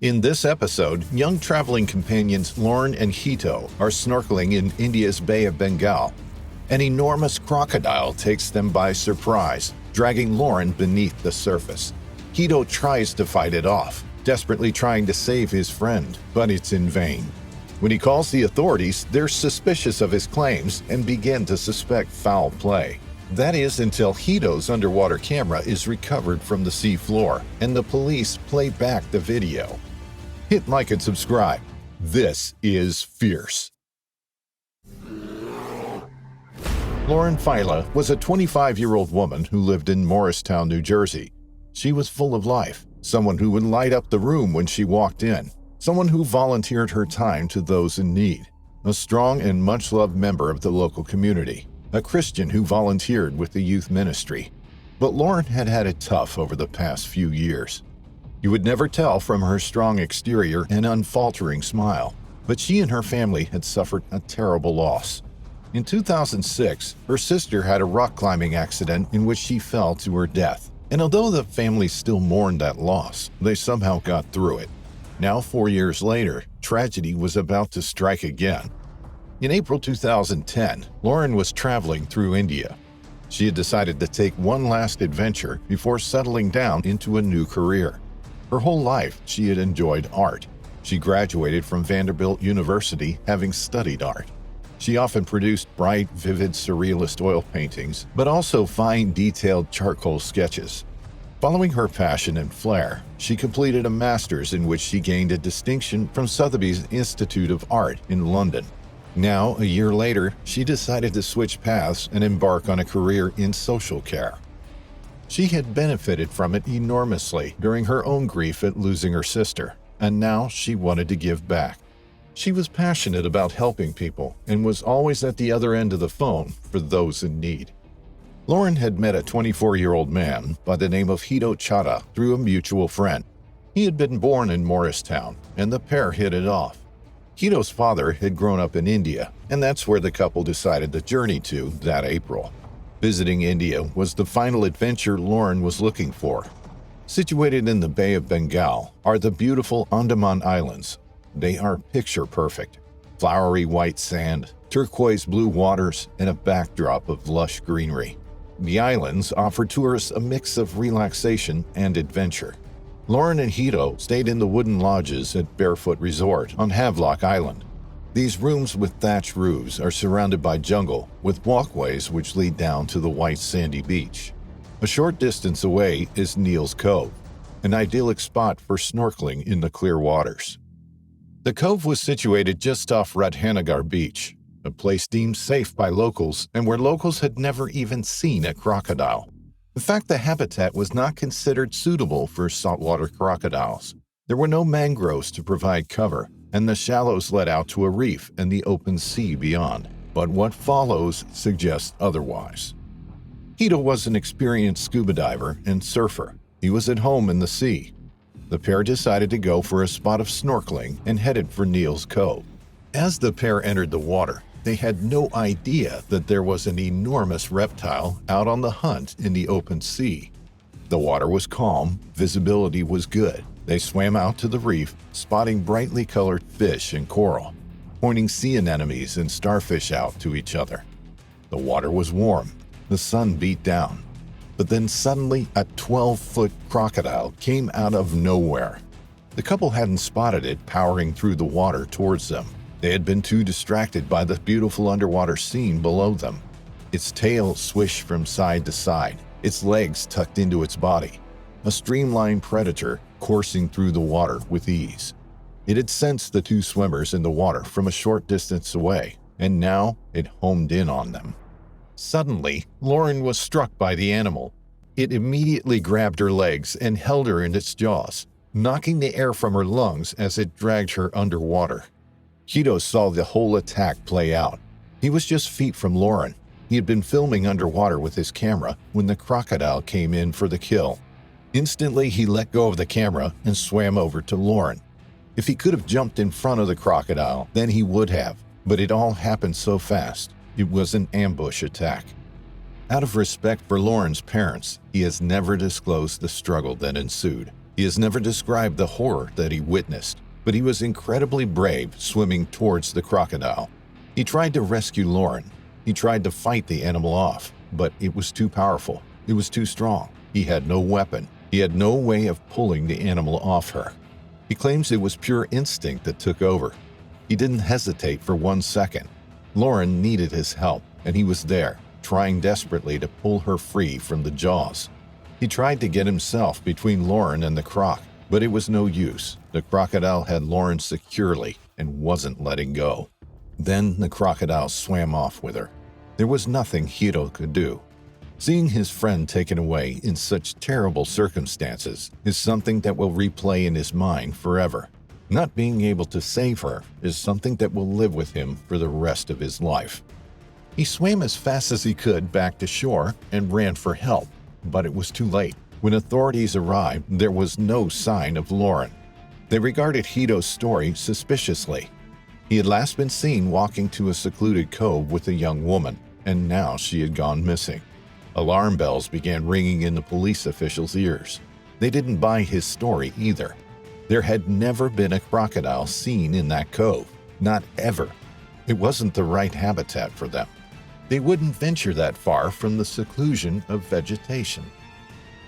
In this episode, young traveling companions Lauren and Hito are snorkeling in India's Bay of Bengal. An enormous crocodile takes them by surprise, dragging Lauren beneath the surface. Hito tries to fight it off, desperately trying to save his friend, but it's in vain. When he calls the authorities, they're suspicious of his claims and begin to suspect foul play. That is until Hito's underwater camera is recovered from the sea floor and the police play back the video. Hit like and subscribe. This is Fierce. Lauren Failla was a 25-year-old woman who lived in Morristown, New Jersey. She was full of life, someone who would light up the room when she walked in, someone who volunteered her time to those in need, a strong and much-loved member of the local community, a Christian who volunteered with the youth ministry. But Lauren had had it tough over the past few years. You would never tell from her strong exterior and unfaltering smile, but she and her family had suffered a terrible loss. In 2006, her sister had a rock climbing accident in which she fell to her death, and although the family still mourned that loss, they somehow got through it. Now, 4 years later, tragedy was about to strike again. In April 2010, Lauren was traveling through India. She had decided to take one last adventure before settling down into a new career. Her whole life, she had enjoyed art. She graduated from Vanderbilt University having studied art. She often produced bright, vivid, surrealist oil paintings, but also fine, detailed charcoal sketches. Following her passion and flair, she completed a master's in which she gained a distinction from Sotheby's Institute of Art in London. Now, a year later, she decided to switch paths and embark on a career in social care. She had benefited from it enormously during her own grief at losing her sister, and now she wanted to give back. She was passionate about helping people and was always at the other end of the phone for those in need. Lauren had met a 24-year-old man by the name of Hito Chada through a mutual friend. He had been born in Morristown, and the pair hit it off. Hito's father had grown up in India, and that's where the couple decided to journey to that April. Visiting India was the final adventure Lauren was looking for. Situated in the Bay of Bengal are the beautiful Andaman Islands. They are picture perfect. Flowery white sand, turquoise blue waters, and a backdrop of lush greenery. The islands offer tourists a mix of relaxation and adventure. Lauren and Hito stayed in the wooden lodges at Barefoot Resort on Havelock Island. These rooms with thatched roofs are surrounded by jungle, with walkways which lead down to the white sandy beach. A short distance away is Neal's Cove, an idyllic spot for snorkeling in the clear waters. The cove was situated just off Radhanagar Beach, a place deemed safe by locals and where locals had never even seen a crocodile. In fact, the habitat was not considered suitable for saltwater crocodiles. There were no mangroves to provide cover, and the shallows led out to a reef and the open sea beyond. But what follows suggests otherwise. Hito was an experienced scuba diver and surfer. He was at home in the sea. The pair decided to go for a spot of snorkeling and headed for Neal's Cove. As the pair entered the water, they had no idea that there was an enormous reptile out on the hunt in the open sea. The water was calm, visibility was good. They swam out to the reef, spotting brightly colored fish and coral, pointing sea anemones and starfish out to each other. The water was warm. The sun beat down. But then suddenly, a 12-foot crocodile came out of nowhere. The couple hadn't spotted it powering through the water towards them. They had been too distracted by the beautiful underwater scene below them. Its tail swished from side to side, its legs tucked into its body. A streamlined predator coursing through the water with ease. It had sensed the two swimmers in the water from a short distance away, and now it homed in on them. Suddenly, Lauren was struck by the animal. It immediately grabbed her legs and held her in its jaws, knocking the air from her lungs as it dragged her underwater. Hito saw the whole attack play out. He was just feet from Lauren. He had been filming underwater with his camera when the crocodile came in for the kill. Instantly, he let go of the camera and swam over to Lauren. If he could have jumped in front of the crocodile, then he would have, but it all happened so fast. It was an ambush attack. Out of respect for Lauren's parents, he has never disclosed the struggle that ensued. He has never described the horror that he witnessed, but he was incredibly brave swimming towards the crocodile. He tried to rescue Lauren. He tried to fight the animal off, but it was too powerful. It was too strong. He had no weapon. He had no way of pulling the animal off her. He claims it was pure instinct that took over. He didn't hesitate for 1 second. Lauren needed his help, and he was there, trying desperately to pull her free from the jaws. He tried to get himself between Lauren and the croc, but it was no use. The crocodile had Lauren securely and wasn't letting go. Then the crocodile swam off with her. There was nothing Hiro could do. Seeing his friend taken away in such terrible circumstances is something that will replay in his mind forever. Not being able to save her is something that will live with him for the rest of his life. He swam as fast as he could back to shore and ran for help, but it was too late. When authorities arrived, there was no sign of Lauren. They regarded Hiro's story suspiciously. He had last been seen walking to a secluded cove with a young woman, and now she had gone missing. Alarm bells began ringing in the police officials' ears. They didn't buy his story either. There had never been a crocodile seen in that cove. Not ever. It wasn't the right habitat for them. They wouldn't venture that far from the seclusion of vegetation.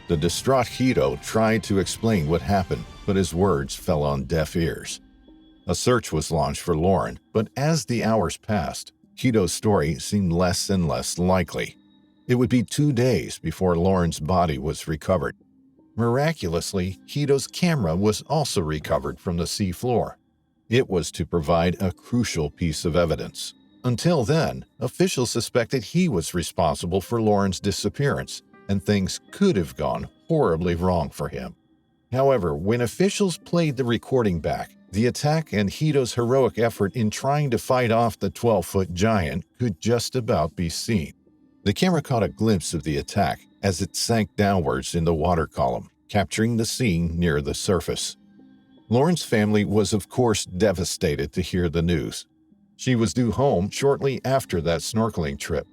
The distraught Hiro tried to explain what happened, but his words fell on deaf ears. A search was launched for Lauren, but as the hours passed, Hiro's story seemed less and less likely. It would be 2 days before Lauren's body was recovered. Miraculously, Hiro's camera was also recovered from the sea floor. It was to provide a crucial piece of evidence. Until then, officials suspected he was responsible for Lauren's disappearance, and things could have gone horribly wrong for him. However, when officials played the recording back, the attack and Hiro's heroic effort in trying to fight off the 12-foot giant could just about be seen. The camera caught a glimpse of the attack as it sank downwards in the water column, capturing the scene near the surface. Lauren's family was of course devastated to hear the news. She was due home shortly after that snorkeling trip.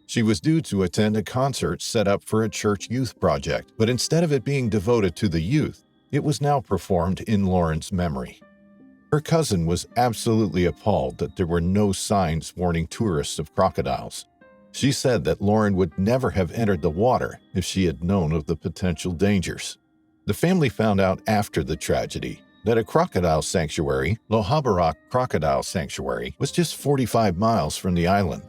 She was due to attend a concert set up for a church youth project, but instead of it being devoted to the youth, it was now performed in Lauren's memory. Her cousin was absolutely appalled that there were no signs warning tourists of crocodiles. She said that Lauren would never have entered the water if she had known of the potential dangers. The family found out after the tragedy that a crocodile sanctuary, Lohabarak Crocodile Sanctuary, was just 45 miles from the island.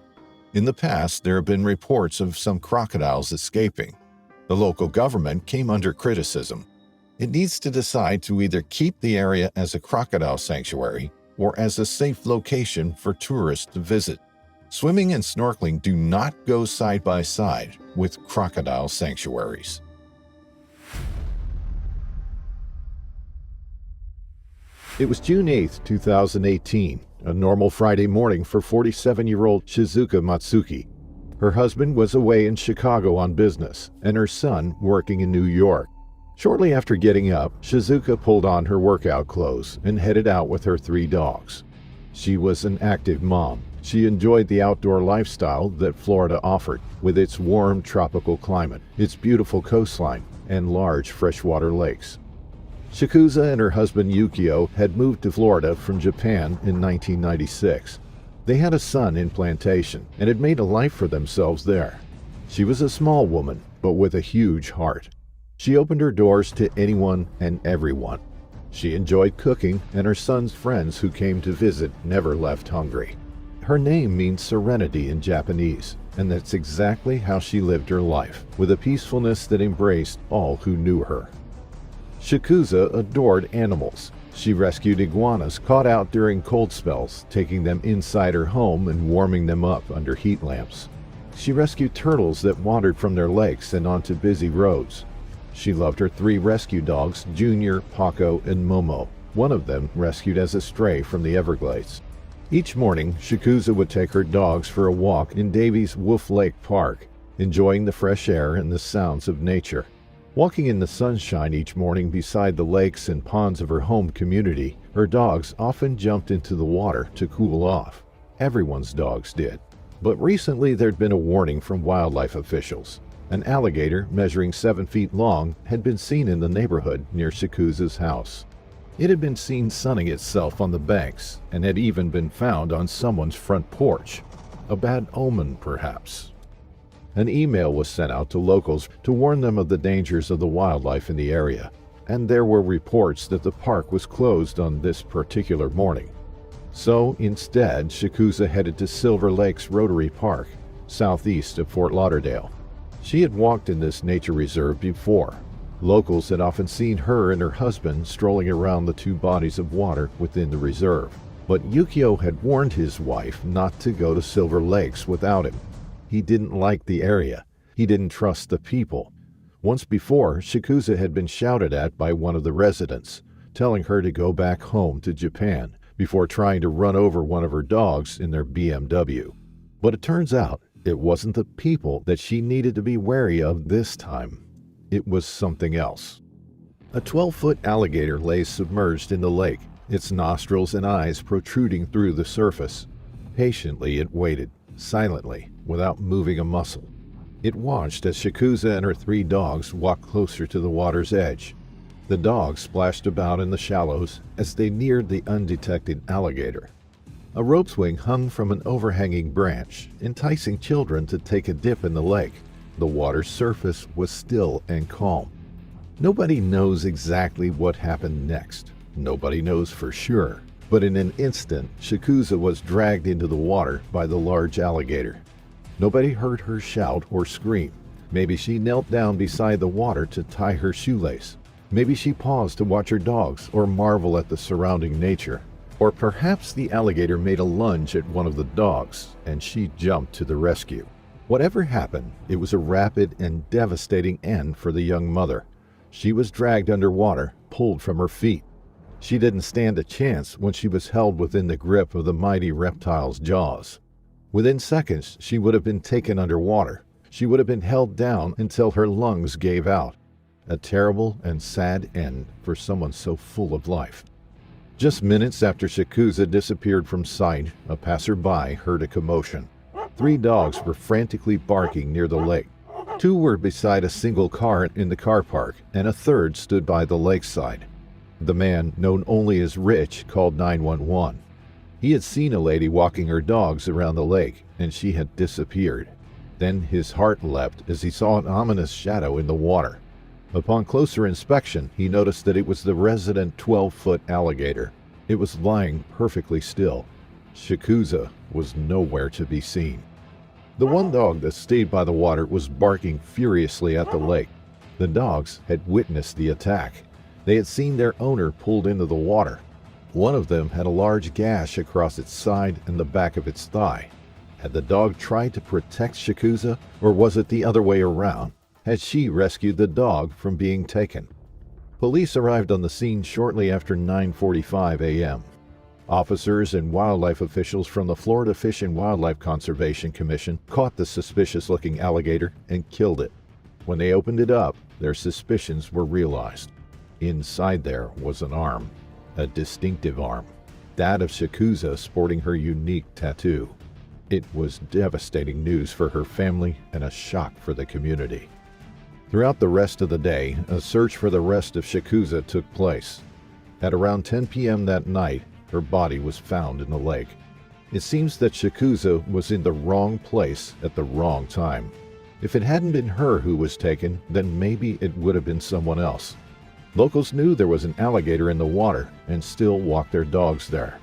In the past, there have been reports of some crocodiles escaping. The local government came under criticism. It needs to decide to either keep the area as a crocodile sanctuary or as a safe location for tourists to visit. Swimming and snorkeling do not go side by side with crocodile sanctuaries. It was June 8, 2018, a normal Friday morning for 47-year-old Shizuka Matsuki. Her husband was away in Chicago on business, and her son working in New York. Shortly after getting up, Shizuka pulled on her workout clothes and headed out with her 3 dogs. She was an active mom. She enjoyed the outdoor lifestyle that Florida offered, with its warm tropical climate, its beautiful coastline, and large freshwater lakes. Shikusa and her husband Yukio had moved to Florida from Japan in 1996. They had a son in plantation and had made a life for themselves there. She was a small woman, but with a huge heart. She opened her doors to anyone and everyone. She enjoyed cooking, and her son's friends who came to visit never left hungry. Her name means serenity in Japanese, and that's exactly how she lived her life, with a peacefulness that embraced all who knew her. Shikusa adored animals. She rescued iguanas caught out during cold spells, taking them inside her home and warming them up under heat lamps. She rescued turtles that wandered from their lakes and onto busy roads. She loved her 3 rescue dogs, Junior, Paco, and Momo, one of them rescued as a stray from the Everglades. Each morning, Shikusa would take her dogs for a walk in Davies Wolf Lake Park, enjoying the fresh air and the sounds of nature. Walking in the sunshine each morning beside the lakes and ponds of her home community, her dogs often jumped into the water to cool off. Everyone's dogs did. But recently there'd been a warning from wildlife officials. An alligator measuring 7 feet long had been seen in the neighborhood near Shikuza's house. It had been seen sunning itself on the banks and had even been found on someone's front porch. A bad omen, perhaps. An email was sent out to locals to warn them of the dangers of the wildlife in the area, and there were reports that the park was closed on this particular morning. So instead, Shikuza headed to Silver Lakes Rotary Park, southeast of Fort Lauderdale. She had walked in this nature reserve before. Locals had often seen her and her husband strolling around the 2 bodies of water within the reserve. But Yukio had warned his wife not to go to Silver Lakes without him. He didn't like the area. He didn't trust the people. Once before, Shikuza had been shouted at by one of the residents, telling her to go back home to Japan before trying to run over one of her dogs in their BMW. But it turns out it wasn't the people that she needed to be wary of this time. It was something else. A 12-foot alligator lay submerged in the lake, its nostrils and eyes protruding through the surface. Patiently it waited, silently, without moving a muscle. It watched as Shikuza and her 3 dogs walked closer to the water's edge. The dogs splashed about in the shallows as they neared the undetected alligator. A rope swing hung from an overhanging branch, enticing children to take a dip in the lake. The water's surface was still and calm. Nobody knows exactly what happened next. Nobody knows for sure. But in an instant, Shikuza was dragged into the water by the large alligator. Nobody heard her shout or scream. Maybe she knelt down beside the water to tie her shoelace. Maybe she paused to watch her dogs or marvel at the surrounding nature. Or perhaps the alligator made a lunge at one of the dogs, and she jumped to the rescue. Whatever happened, it was a rapid and devastating end for the young mother. She was dragged underwater, pulled from her feet. She didn't stand a chance when she was held within the grip of the mighty reptile's jaws. Within seconds, she would have been taken underwater. She would have been held down until her lungs gave out. A terrible and sad end for someone so full of life. Just minutes after Shikuza disappeared from sight, a passerby heard a commotion. 3 dogs were frantically barking near the lake. 2 were beside a single car in the car park, and a 3rd stood by the lakeside. The man, known only as Rich, called 911. He had seen a lady walking her dogs around the lake, and she had disappeared. Then his heart leapt as he saw an ominous shadow in the water. Upon closer inspection, he noticed that it was the resident 12-foot alligator. It was lying perfectly still. Shikuza was nowhere to be seen. The 1 dog that stayed by the water was barking furiously at the lake. The dogs had witnessed the attack. They had seen their owner pulled into the water. One of them had a large gash across its side and the back of its thigh. Had the dog tried to protect Shikuza, or was it the other way around? Had she rescued the dog from being taken? Police arrived on the scene shortly after 9:45 a.m. Officers and wildlife officials from the Florida Fish and Wildlife Conservation Commission caught the suspicious-looking alligator and killed it. When they opened it up, their suspicions were realized. Inside there was an arm, a distinctive arm, that of Shikuza sporting her unique tattoo. It was devastating news for her family and a shock for the community. Throughout the rest of the day, a search for the rest of Shikuza took place. At around 10 p.m. that night, her body was found in the lake. It seems that Shikuza was in the wrong place at the wrong time. If it hadn't been her who was taken, then maybe it would have been someone else. Locals knew there was an alligator in the water and still walked their dogs there.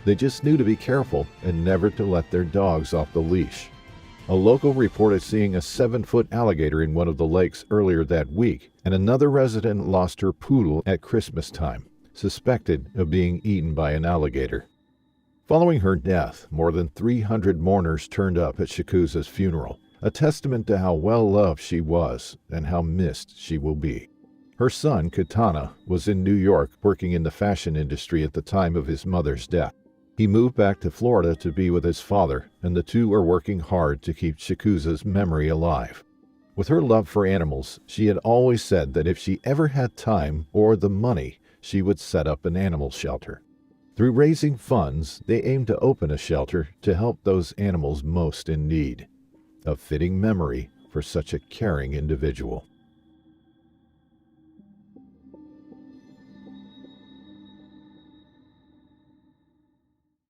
They just knew to be careful and never to let their dogs off the leash. A local reported seeing a 7-foot alligator in one of the lakes earlier that week, and another resident lost her poodle at Christmas time, suspected of being eaten by an alligator. Following her death, more than 300 mourners turned up at Shikuza's funeral, a testament to how well loved she was and how missed she will be. Her son, Katana, was in New York working in the fashion industry at the time of his mother's death. He moved back to Florida to be with his father, and the two are working hard to keep Shikuza's memory alive. With her love for animals, she had always said that if she ever had time or the money, she would set up an animal shelter. Through raising funds, they aimed to open a shelter to help those animals most in need. A fitting memory for such a caring individual.